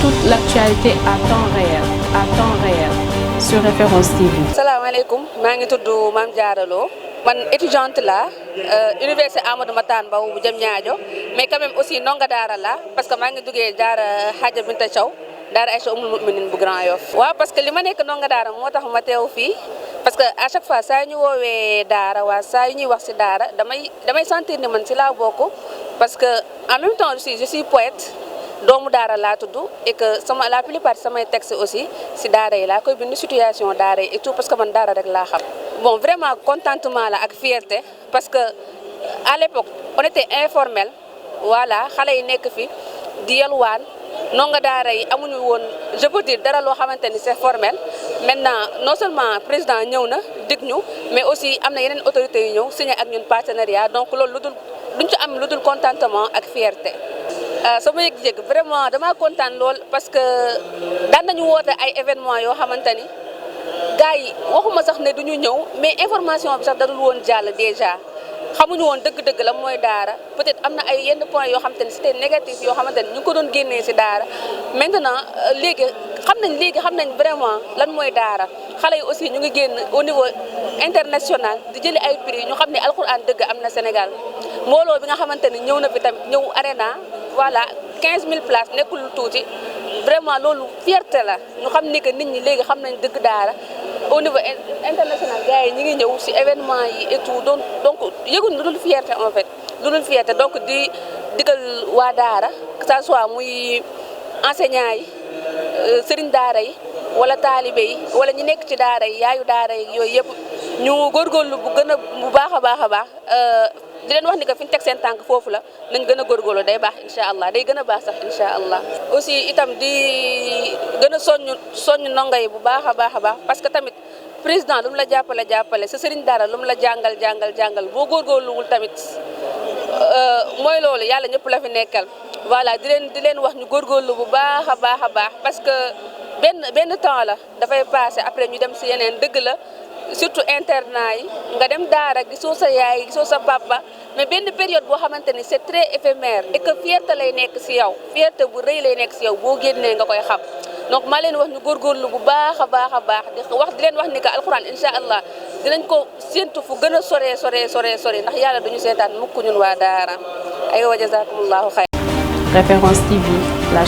toute l'actualité à temps réel sur Référence TV. salaamaaleykum maa ngi tudd Mame Diarra Lo man étudiante la université Amadou Mahtar Mbow bu Diamniadio mais quand même aussi ndonga daara la parce que maa ngi duggee daara Hadja Binta Thiaw daara Aïcha Oumoul Mouminine bu Grand Yoff. waaw parce que li ma nekk ndonga daara moo tax ma teew fii parce que à chaque fois saa ñu woowee daara waa saa yu ñuy wax si daara damay sentir ne man si laa bokk parce que en même temps aussi je suis poète. doomu daara laa tudd et que la plupart samay textes aussi si daara yi laa koy bind situation daara yi et tout parce que man daara rek laa xam. bon vraiment contentement la ak fierté parce que à l'époque on était informel voilà xale yi nekk fi di yalwaan ndongo daara yi amuñu woon je peux dire dara loo xamante ni c'est formel maintenant non seulement président ñëw na dig ñu mais aussi am na yeneen autorités yu ñëw signé ak ñun partenariat donc loolu duñ ci am lu dul contentement ak fierté. sama yëg-yëg vraiment dama kontaan lool parce que daan nañu woote ay événements yoo xamante ni gars yi waxuma sax ne duñu ñëw mais information bi sax dadul woon jàll déjà xamuñu woon dëgg-dëgg la mooy daara peut-être am na ay yenn points yoo xamante ni c'était négatif yoo xamante ni ñu ngi ko doon génnee ci daara maintenant léegi xam nañ vraiment lan mooy daara xale yi aussi ñu ngi génn au niveau international di jëli ay prix ñu xam ne alxuraan dëgg am na Sénégal mbooloo bi nga xamante ni ñëw na fi tamit ñëw arena voilà 15000 places nekkul lu tuuti vraiment loolu fierté la ñu xam ni que nit ñi léegi xam nañ dëgg daara au niveau international gars yi ñi ngi ñëw ci événement yi et tout donc yëguñ lu dul fierté en fait lu dul fierté donc di digal waa daara que ça soit muy enseignants yi sëriñ daara yi wala taalibe yi wala ñi nekk ci daara yi yaayu daara yi yooyu yëpp ñu góorgóorlu bu baax a baax di leen wax ni que fi ñu teg seen tànk foofu la nañ gën a góorgóorlu day baax incha allah day gën a baax sax incha allah. aussi itam di gën a soññ ndongo yi bu baax a baax parce que tamit président lu mu la jàppale sa sëriñ daara lu mu la jàngal boo góorgóorluwul tamit mooy loolu yàlla ñëpp la fi nekkal. voilà di leen wax ñu góorgóorlu bu baax a baax parce que benn temps la dafay passé après ñu dem si yeneen dëgg la. surtout internat yi nga dem daara gisoo sa yaay gisoo sa papa mais benn période boo xamante ni c'est très éphémère et que fierté lay nekk ci yow fierté bu rëy lay nekk ci yow boo génnee nga koy xam donc maa leen wax ñu góorgóorlu bu baax a baax di leen wax ni que alxuraan incha allah dinañ ko séntu fu gën a sore ndax yàlla duñu seetaan mukk ñun waa daara aywa jazakumullahu xayr. Référence TV.